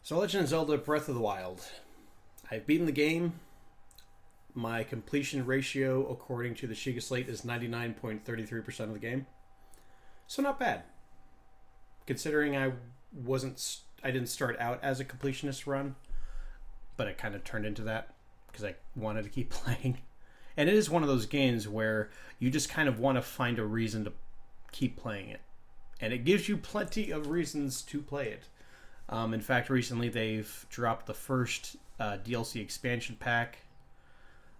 So Legend of Zelda Breath of the Wild. I've beaten the game. My completion ratio, according to the Shiga Slate, is 99.33% of the game. So not bad. Considering I didn't start out as a completionist run, but it kind of turned into that because I wanted to keep playing. And it is one of those games where you just kind of want to find a reason to keep playing it. And it gives you plenty of reasons to play it. In fact, recently they've dropped the first DLC expansion pack.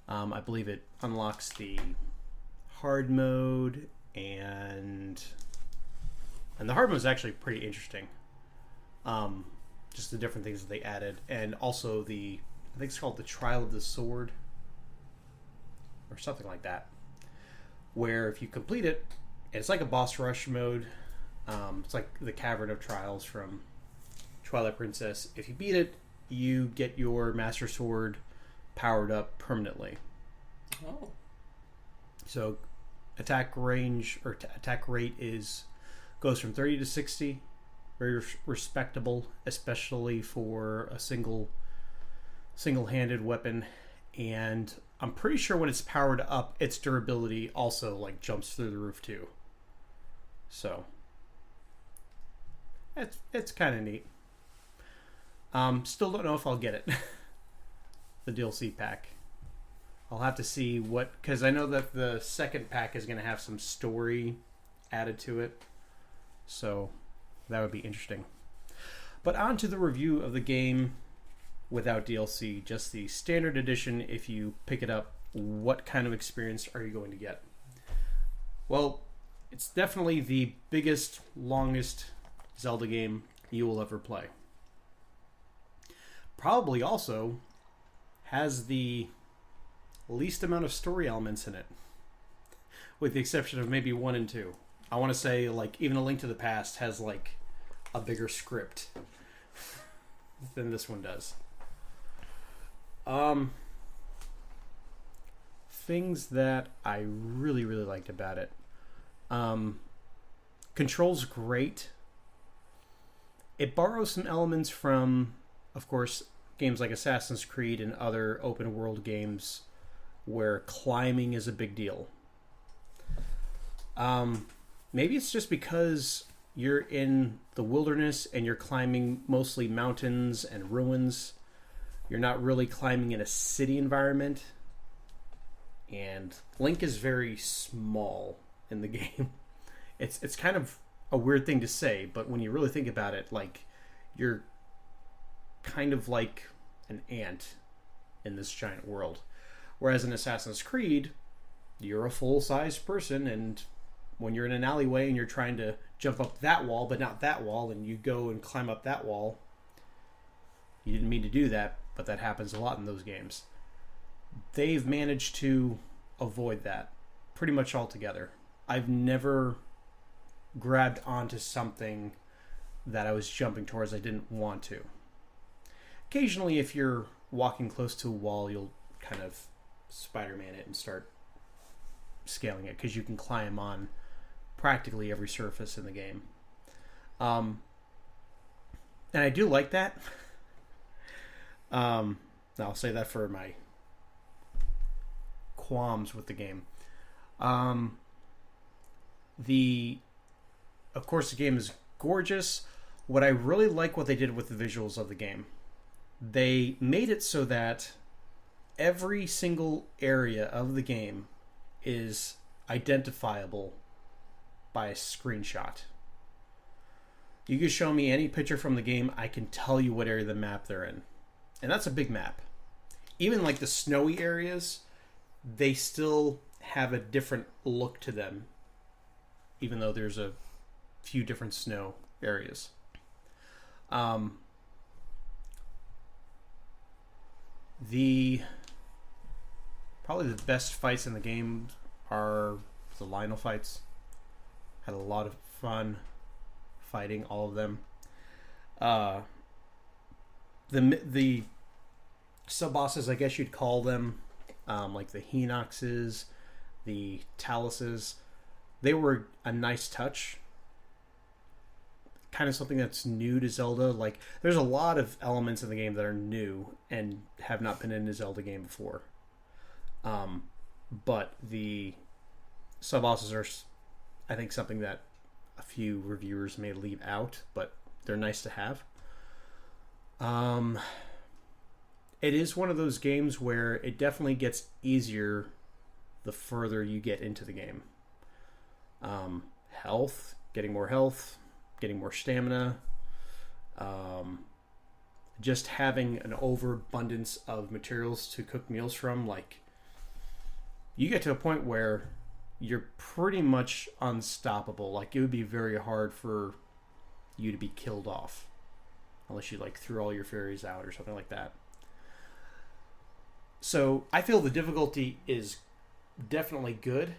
I believe it unlocks the hard mode, and the hard mode is actually pretty interesting. Just the different things that they added, and also I think it's called the Trial of the Sword, or something like that, where if you complete it, it's like a boss rush mode. It's like the Cavern of Trials from Twilight Princess. If you beat it, you get your Master Sword powered up permanently. Oh. So attack range or attack rate goes from 30 to 60. Very respectable, especially for a single-handed weapon. And I'm pretty sure when it's powered up, its durability also like jumps through the roof too. So it's kind of neat. Still don't know if I'll get it. The DLC pack. I'll have to see because I know that the second pack is going to have some story added to it. So that would be interesting. But on to the review of the game without DLC, just the standard edition. If you pick it up, what kind of experience are you going to get? Well, it's definitely the biggest, longest Zelda game you will ever play. Probably also has the least amount of story elements in it, with the exception of maybe 1 and 2. I want to say like even A Link to the Past has like a bigger script than this one does. Things that I really liked about it. Control's great. It borrows some elements from, of course, games like Assassin's Creed and other open world games where climbing is a big deal. Maybe it's just because you're in the wilderness and you're climbing mostly mountains and ruins. You're not really climbing in a city environment. And Link is very small in the game. It's kind of a weird thing to say, but when you really think about it, like, you're kind of like an ant in this giant world. Whereas in Assassin's Creed, you're a full-size person, and when you're in an alleyway and you're trying to jump up that wall, but not that wall, and you go and climb up that wall, you didn't mean to do that, but that happens a lot in those games. They've managed to avoid that pretty much altogether. I've never grabbed onto something that I was jumping towards I didn't want to. Occasionally, if you're walking close to a wall, you'll kind of Spider-Man it and start scaling it, because you can climb on practically every surface in the game. And I do like that. I'll say that for my qualms with the game. Of course, the game is gorgeous. What I really like what they did with the visuals of the game. They made it so that every single area of the game is identifiable by a screenshot. You can show me any picture from the game, I can tell you what area of the map they're in. And that's a big map. Even like the snowy areas, they still have a different look to them, even though there's a few different snow areas. Probably the best fights in the game are the Lionel fights. Had a lot of fun fighting all of them. The sub-bosses, I guess you'd call them, like the Hinoxes, the Taluses, they were a nice touch. kind of something that's new to Zelda. Like, there's a lot of elements in the game that are new and have not been in a Zelda game before. But the sub-bosses are, I think, something that a few reviewers may leave out, but they're nice to have. It is one of those games where it definitely gets easier the further you get into the game. Getting more health, getting more stamina, just having an overabundance of materials to cook meals from. Like, you get to a point where you're pretty much unstoppable. Like, it would be very hard for you to be killed off unless you like threw all your fairies out or something like that. So I feel the difficulty is definitely good.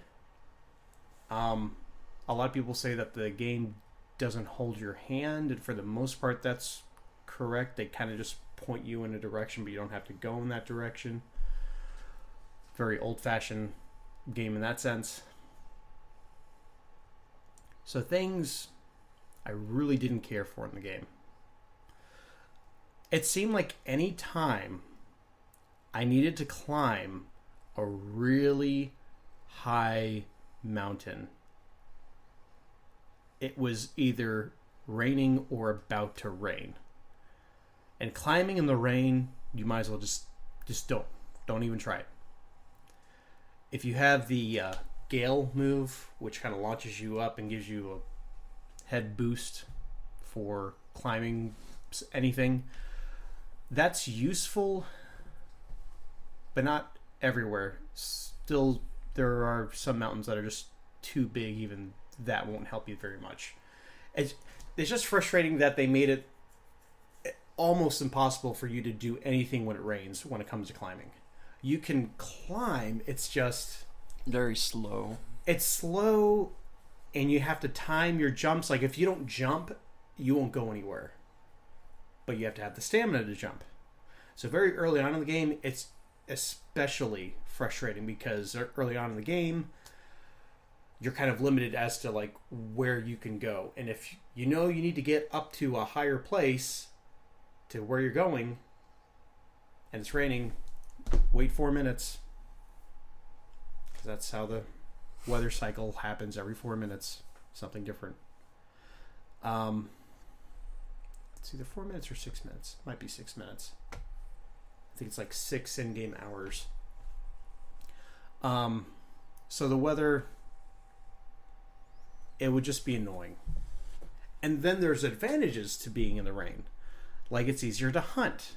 A lot of people say that the game doesn't hold your hand, and for the most part that's correct. They kind of just point you in a direction, but you don't have to go in that direction. Very old-fashioned game in that sense. So things I really didn't care for in the game. It seemed like any time I needed to climb a really high mountain, it was either raining or about to rain. And climbing in the rain, you might as well just don't even try it. If you have the Gale move, which kind of launches you up and gives you a head boost for climbing anything, that's useful, but not everywhere. Still, there are some mountains that are just too big. Even that won't help you very much. It's just frustrating that they made it almost impossible for you to do anything when it rains when it comes to climbing. You can climb, it's just very slow. It's slow, and you have to time your jumps. Like, if you don't jump, you won't go anywhere. But you have to have the stamina to jump. So very early on in the game, it's especially frustrating because early on in the game, you're kind of limited as to like where you can go. And if you know you need to get up to a higher place to where you're going, and it's raining, wait 4 minutes. Because that's how the weather cycle happens. Every 4 minutes, something different. It's either 4 minutes or 6 minutes. It might be 6 minutes. I think it's like 6 in-game hours. So the weather, it would just be annoying. And then there's advantages to being in the rain. Like, it's easier to hunt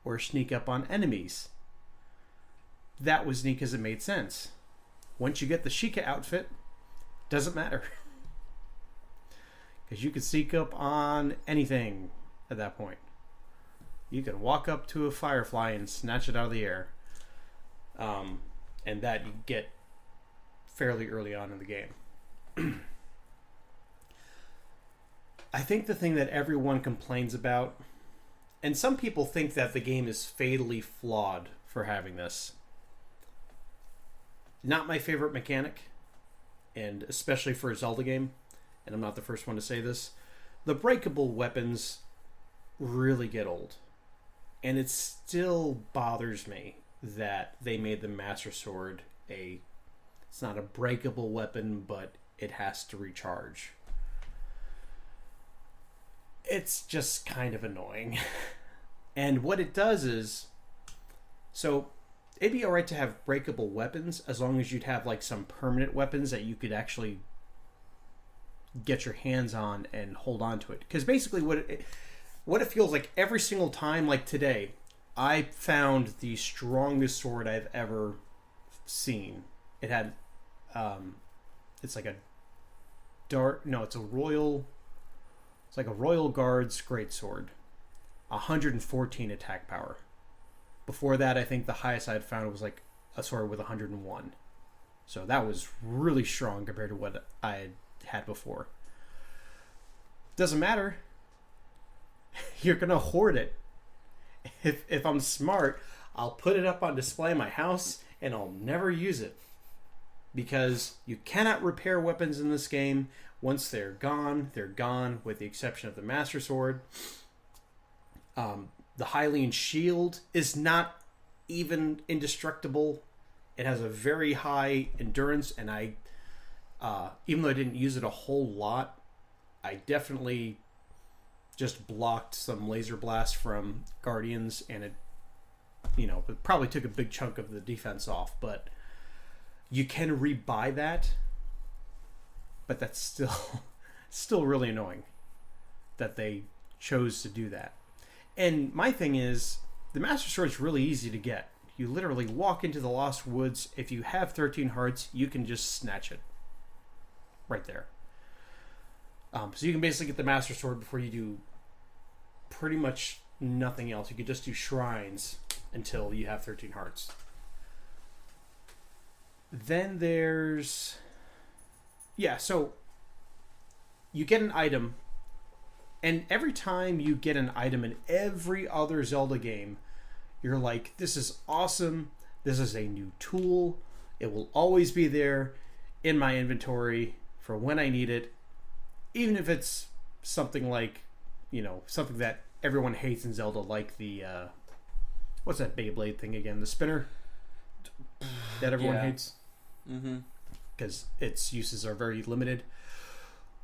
or sneak up on enemies. That was neat because it made sense. Once you get the Sheikah outfit, doesn't matter. Because you can sneak up on anything at that point. You can walk up to a firefly and snatch it out of the air. And that you get fairly early on in the game. I think the thing that everyone complains about, and some people think that the game is fatally flawed for having this. Not my favorite mechanic, and especially for a Zelda game, and I'm not the first one to say this, the breakable weapons really get old. And it still bothers me that they made the Master Sword it's not a breakable weapon, but it has to recharge. It's just kind of annoying. And what it does is, so it'd be alright to have breakable weapons as long as you'd have like some permanent weapons that you could actually get your hands on and hold on to it. Because basically what it feels like every single time, like today, I found the strongest sword I've ever seen. It had, it's like a it's like a Royal Guards greatsword. 114 attack power. Before that, I think the highest I'd found was like a sword with 101. So that was really strong compared to what I had before. Doesn't matter. You're gonna hoard it. If I'm smart, I'll put it up on display in my house and I'll never use it. because you cannot repair weapons in this game. Once they're gone, with the exception of the Master Sword. The Hylian shield is not even indestructible. It has a very high endurance, and even though I didn't use it a whole lot, I definitely just blocked some laser blasts from Guardians, and it probably took a big chunk of the defense off, but you can rebuy that, but that's still really annoying that they chose to do that. And my thing is, the Master Sword is really easy to get. You literally walk into the Lost Woods. If you have 13 hearts, you can just snatch it right there. So you can basically get the Master Sword before you do pretty much nothing else. You could just do shrines until you have 13 hearts. Then there's... so you get an item, and every time you get an item in every other Zelda game, you're like, this is awesome. This is a new tool. It will always be there in my inventory for when I need it. Even if it's something like, something that everyone hates in Zelda, like the, what's that Beyblade thing again? The spinner that everyone hates. Mm-hmm. Because its uses are very limited,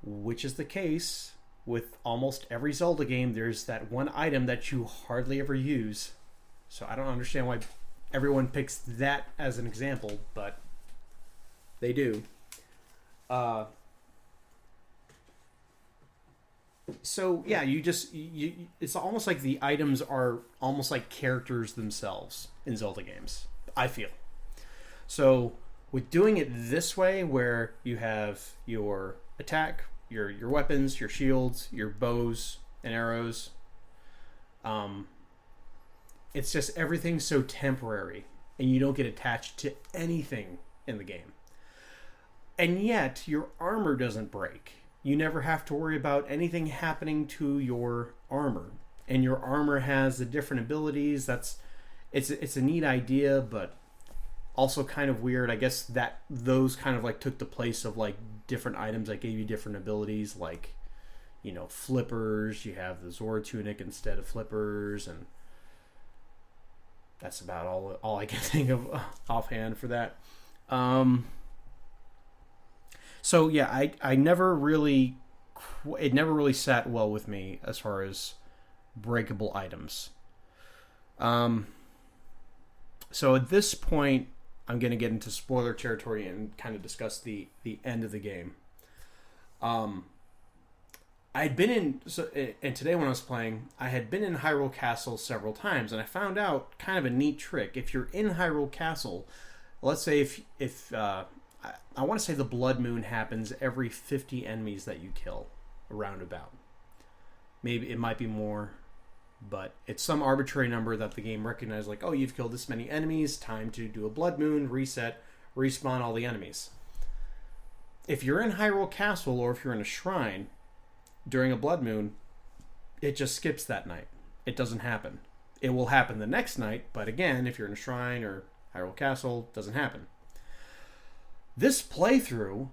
which is the case with almost every Zelda game. There's that one item that you hardly ever use. So I don't understand why everyone picks that as an example, but they do. So yeah, it's almost like the items are almost like characters themselves in Zelda games, I feel. So with doing it this way, where you have your attack, your weapons, your shields, your bows and arrows, it's just everything's so temporary, and you don't get attached to anything in the game. And yet, your armor doesn't break. You never have to worry about anything happening to your armor. And your armor has the different abilities. It's a neat idea, but also kind of weird. I guess that those kind of like took the place of like different items that gave you different abilities, like, flippers. You have the Zora tunic instead of flippers, and that's about all I can think of offhand for that. So yeah, I never really, it never really sat well with me as far as breakable items. So at this point, I'm going to get into spoiler territory and kind of discuss the end of the game. I'd been in, and today when I was playing, I had been in Hyrule Castle several times, and I found out kind of a neat trick. If you're in Hyrule Castle, let's say if I want to say the Blood Moon happens every 50 enemies that you kill, around about. Maybe it might be more, but it's some arbitrary number that the game recognizes, like, oh, you've killed this many enemies, time to do a Blood Moon, reset, respawn all the enemies. If you're in Hyrule Castle, or if you're in a shrine during a Blood Moon, it just skips that night. It doesn't happen. It will happen the next night, but again, if you're in a shrine or Hyrule Castle, it doesn't happen. This playthrough,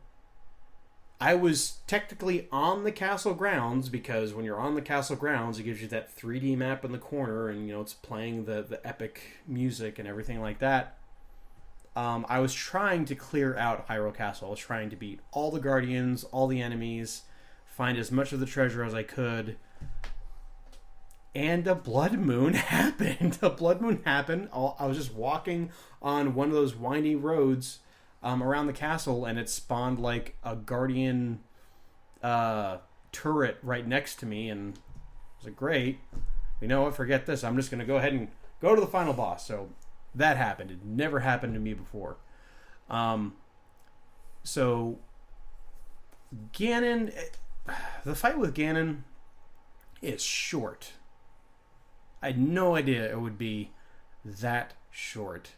I was technically on the castle grounds, because when you're on the castle grounds, it gives you that 3D map in the corner, and it's playing the epic music and everything like that. I was trying to clear out Hyrule Castle. I was trying to beat all the Guardians, all the enemies, find as much of the treasure as I could. And a Blood Moon happened. A Blood Moon happened. I was just walking on one of those windy roads around the castle, and it spawned like a Guardian turret right next to me, and I was like, great. You know what? Forget this. I'm just going to go ahead and go to the final boss. So that happened. It never happened to me before. So Ganon, the fight with Ganon is short. I had no idea it would be that short.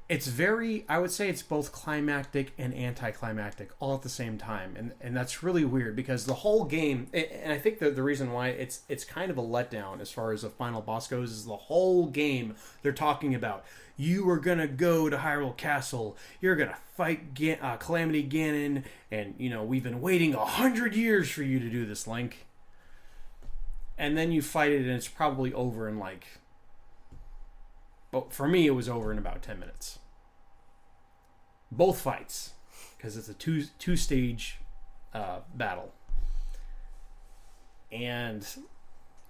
it's very, I would say it's both climactic and anticlimactic all at the same time, and that's really weird because the whole game, and I think the reason why it's kind of a letdown as far as a final boss goes is the whole game they're talking about. You are gonna go to Hyrule Castle. You're gonna fight Calamity Ganon, and we've been waiting 100 years for you to do this, Link. And then you fight it, and it's probably over in like. But for me, it was over in about 10 minutes. Both fights, because it's a two stage battle, and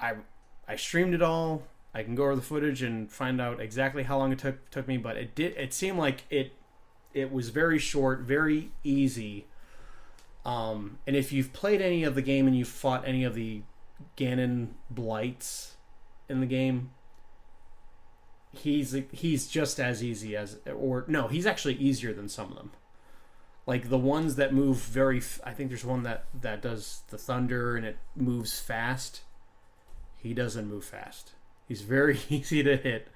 I streamed it all. I can go over the footage and find out exactly how long it took me, but it seemed like it was very short, very easy. And if you've played any of the game and you've fought any of the Ganon blights in the game, he's just as easy as, or no, he's actually easier than some of them. Like the ones that move I think there's one that does the thunder and it moves fast. He doesn't move fast. He's very easy to hit.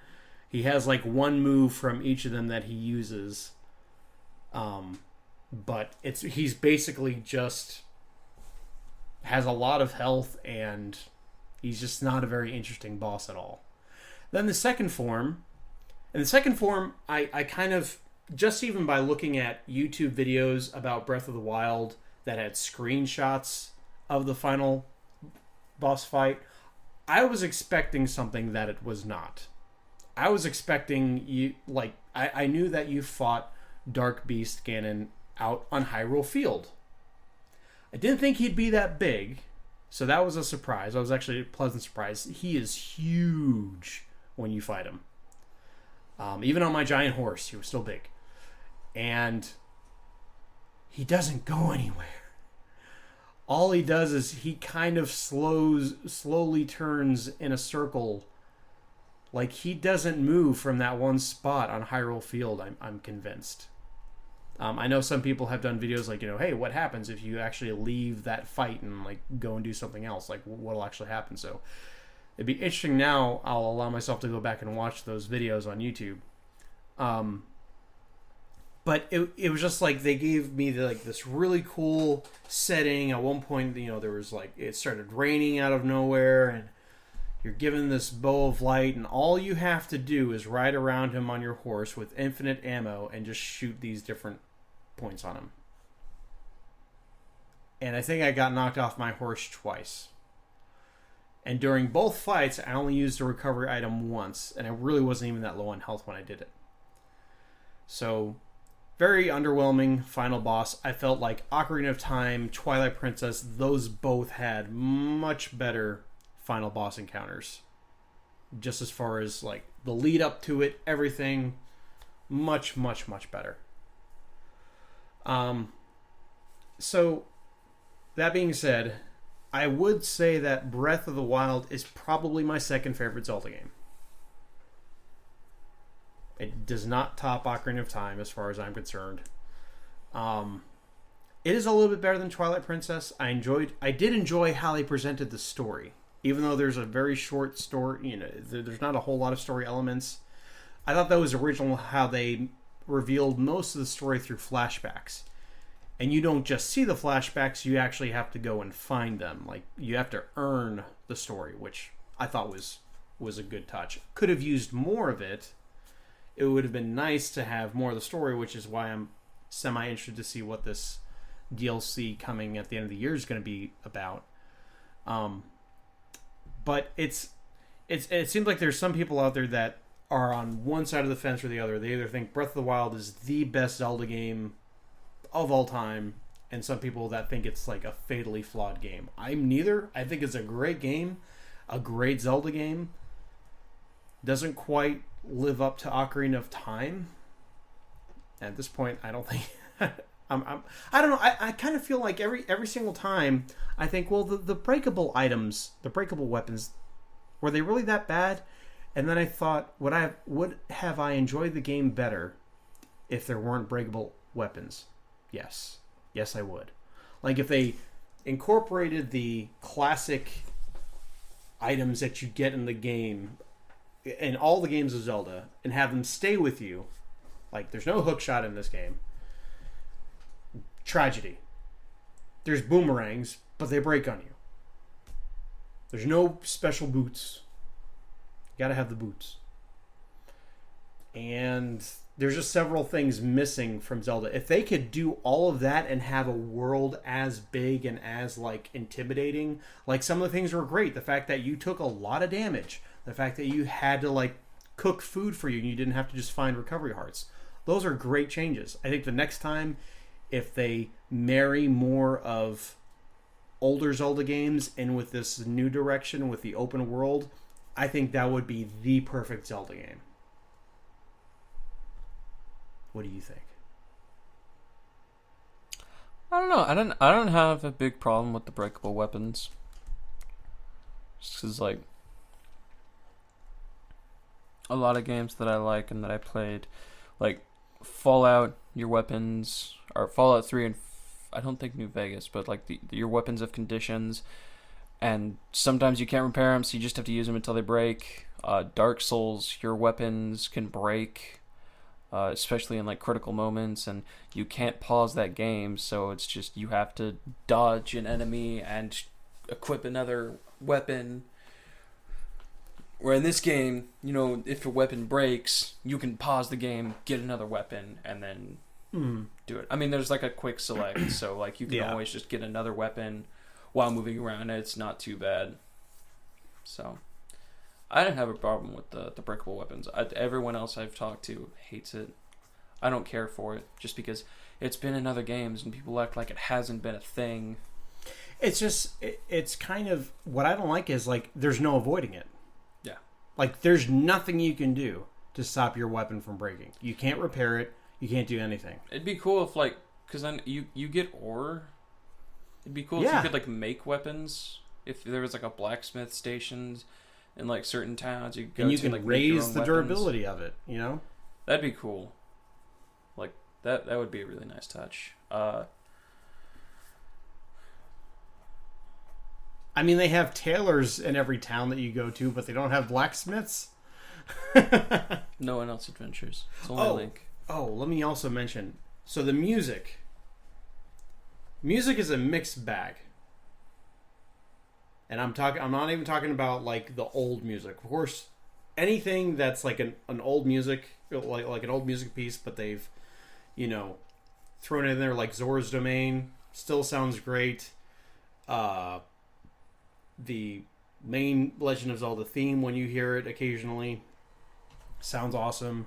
He has like one move from each of them that he uses. But he's basically just has a lot of health, and he's just not a very interesting boss at all. Then the second form, I kind of, just even by looking at YouTube videos about Breath of the Wild that had screenshots of the final boss fight, I was expecting something that it was not. I was expecting you, like, I knew that you fought Dark Beast Ganon out on Hyrule Field. I didn't think he'd be that big, so that was a surprise. I was actually a pleasant surprise. He is huge when you fight him. Even on my giant horse, he was still big. And he doesn't go anywhere. All he does is he kind of slowly turns in a circle. Like, he doesn't move from that one spot on Hyrule Field, I'm convinced. I know some people have done videos like, hey, what happens if you actually leave that fight and like go and do something else? Like, what'll actually happen? So it'd be interesting now. I'll allow myself to go back and watch those videos on YouTube. But it was just like they gave me this really cool setting. At one point, there was like, it started raining out of nowhere, and you're given this bow of light, and all you have to do is ride around him on your horse with infinite ammo and just shoot these different points on him. And I think I got knocked off my horse twice. And during both fights, I only used a recovery item once, and I really wasn't even that low on health when I did it. So, very underwhelming final boss. I felt like Ocarina of Time, Twilight Princess, those both had much better final boss encounters. Just as far as like the lead up to it, everything, much, much, much better. So, that being said, I would say that Breath of the Wild is probably my second favorite Zelda game. It does not top Ocarina of Time as far as I'm concerned. It is a little bit better than Twilight Princess. I did enjoy how they presented the story. Even though there's a very short story, there's not a whole lot of story elements. I thought that was original how they revealed most of the story through flashbacks. And you don't just see the flashbacks, you actually have to go and find them. Like, you have to earn the story, which I thought was a good touch. Could have used more of it. It would have been nice to have more of the story, which is why I'm semi-interested to see what this DLC coming at the end of the year is going to be about. But it seems like there's some people out there that are on one side of the fence or the other. They either think Breath of the Wild is the best Zelda game of all time, and some people that think it's like a fatally flawed game. I'm neither. I think it's a great game, a great Zelda game. Doesn't quite live up to Ocarina of Time. At this point, I don't think... I don't know. I kind of feel like every single time I think, well, the breakable items, the breakable weapons, were they really that bad? And then I thought, would have I enjoyed the game better if there weren't breakable weapons? Yes, I would. Like if they incorporated the classic items that you get in the game, in all the games of Zelda, and have them stay with you Like, there's no hook shot in this game. Tragedy. There's boomerangs, but they break on you. There's no special boots. You gotta have the boots. And there's just several things missing from Zelda. If they could do all of that and have a world as big and as, like, intimidating, like, some of the things were great. The fact that you took a lot of damage. The fact that you had to, like, cook food for you and you didn't have to just find recovery hearts. Those are great changes. I think the next time, if they marry more of older Zelda games in with this new direction with the open world, I think that would be the perfect Zelda game. What do you think? I don't know. I don't have a big problem with the breakable weapons. Just 'cause, like, a lot of games that I like and that I played, like Fallout, your weapons, or Fallout 3 and I don't think New Vegas, but like your weapons have conditions, and sometimes you can't repair them, so you just have to use them until they break. Dark Souls, your weapons can break, especially in like critical moments, and you can't pause that game, so it's just you have to dodge an enemy and equip another weapon. Where in this game, you know, if a weapon breaks, you can pause the game, get another weapon, and then do it. I mean, there's like a quick select, so like you can always just get another weapon while moving around, and it's not too bad. So I didn't have a problem with the breakable weapons. Everyone else I've talked to hates it. I don't care for it, just because it's been in other games and people act like it hasn't been a thing. It's just, it's kind of, what I don't like is, like, there's no avoiding it. Yeah. Like, there's nothing you can do to stop your weapon from breaking. You can't repair it. You can't do anything. It'd be cool if, like, because then you get ore. It'd be cool if you could, like, make weapons. If there was, like, a blacksmith station in, like, certain towns, you could go and you to, can like, raise the weapons. durability of it, you know? That'd be cool. Like, that would be a really nice touch. I mean, they have tailors in every town that you go to, but they don't have blacksmiths. No One Else Adventures. It's only Link. Oh, let me also mention. So the music. Music is a mixed bag. And I'm not even talking about, like, the old music. Of course, anything that's like an old music, like an old music piece, but they've, you know, thrown it in there, like Zora's Domain, still sounds great. The main Legend of Zelda theme, when you hear it occasionally, sounds awesome.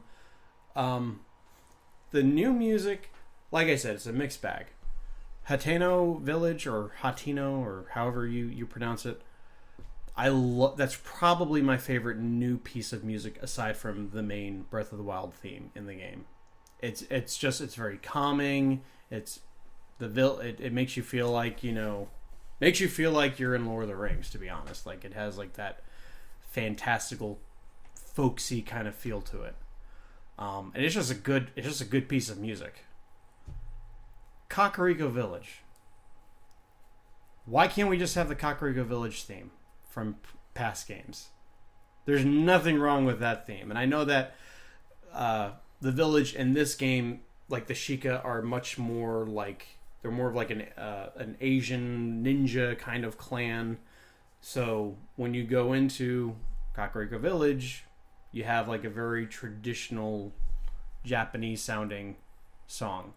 The new music, like I said, it's a mixed bag. Hateno Village, or Hatino, or however you pronounce it, that's probably my favorite new piece of music aside from the main Breath of the Wild theme in the game. It's very calming. It makes you feel like, you know, makes you feel like you're in Lord of the Rings, to be honest. Like, it has like that fantastical, folksy kind of feel to it. And it's just a good piece of music. Kakariko Village. Why can't we just have the Kakariko Village theme from past games? There's nothing wrong with that theme. And I know that the village in this game, like the Sheikah, are much more like, they're more of like an Asian ninja kind of clan. So when you go into Kakariko Village, you have like a very traditional Japanese sounding song.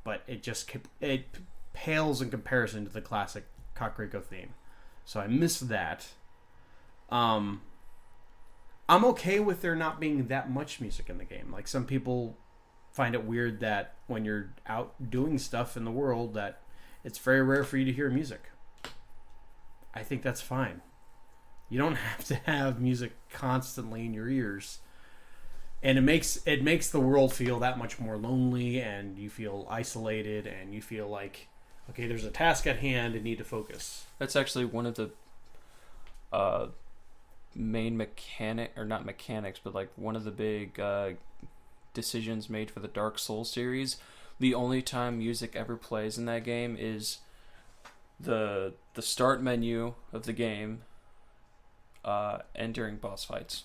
But it pales in comparison to the classic Kakariko theme. So I miss that. I'm okay with there not being that much music in the game. Like, some people find it weird that when you're out doing stuff in the world that it's very rare for you to hear music. I think that's fine. You don't have to have music constantly in your ears. And it makes the world feel that much more lonely, and you feel isolated, and you feel like, okay, there's a task at hand and need to focus. That's actually one of the main not mechanics, but like one of the big decisions made for the Dark Souls series. The only time music ever plays in that game is the start menu of the game and during boss fights.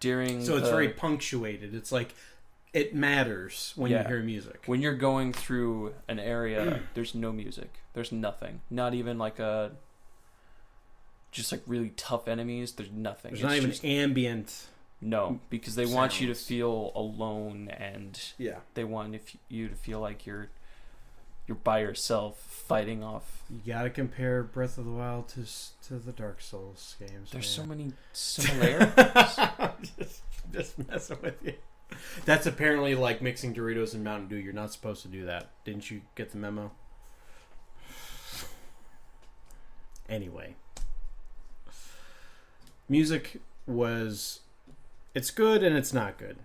during. So it's very punctuated. It's like it matters when you hear music. When you're going through an area, there's no music. There's nothing. Not even like just like really tough enemies. There's nothing. There's not even ambient. No, because they want you to feel alone, and they want you to feel like you're by yourself fighting off. You gotta compare Breath of the Wild to the Dark Souls games. There's so many similarities. just messing with you. That's apparently like mixing Doritos and Mountain Dew. You're not supposed to do that. Didn't you get the memo? Anyway. Music was... It's good and it's not good.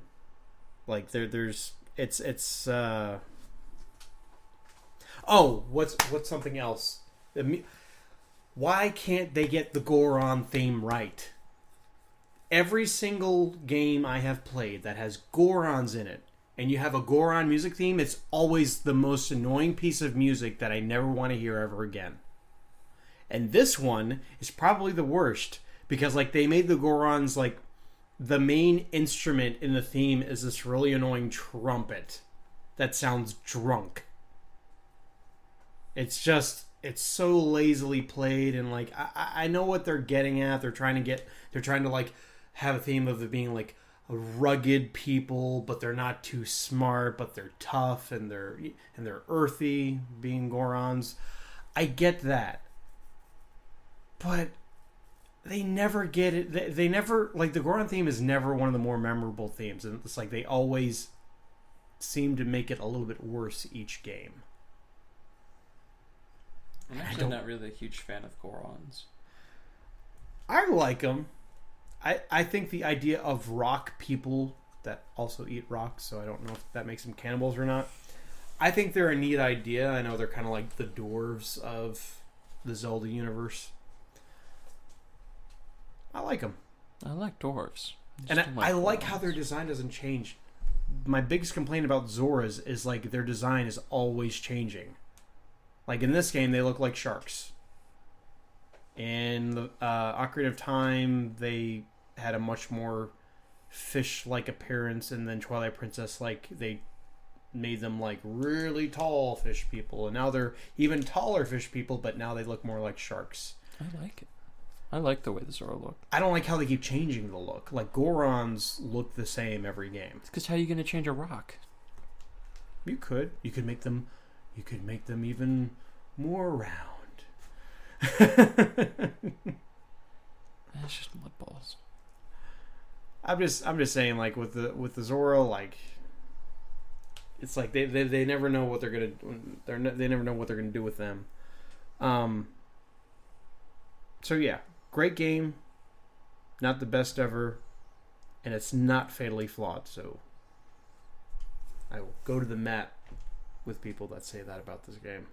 Like, it's Oh, what's something else? Why can't they get the Goron theme right? Every single game I have played that has Gorons in it, and you have a Goron music theme, it's always the most annoying piece of music that I never want to hear ever again. And this one is probably the worst, because like they made the Gorons like the main instrument in the theme is this really annoying trumpet that sounds drunk. It's so lazily played, and like I know what they're getting at. They're trying to like have a theme of it being like a rugged people, but they're not too smart, but they're tough and they're earthy, being Gorons. I get that. But they never get it. They never, like, the Goron theme is never one of the more memorable themes, and it's like they always seem to make it a little bit worse each game. I'm actually not really a huge fan of Gorons. I like them. I think the idea of rock people that also eat rocks, so I don't know if that makes them cannibals or not. I think they're a neat idea. I know they're kind of like the dwarves of the Zelda universe. I like them. I like dwarves. And I like how their design doesn't change. My biggest complaint about Zora's is like their design is always changing. Like in this game, they look like sharks. In the Ocarina of Time, they had a much more fish-like appearance, and then Twilight Princess, like, they made them like really tall fish people, and now they're even taller fish people, but now they look more like sharks. I like it. I like the way the Zora look. I don't like how they keep changing the look. Like, Gorons look the same every game. It's because how are you going to change a rock? You could make them even more round. It's just mud balls. I'm just saying, like, with the Zora, like, it's like they never know what they're gonna they never know what they're gonna do with them. So yeah, great game, not the best ever, and it's not fatally flawed. So I will go to the mat with people that say that about this game.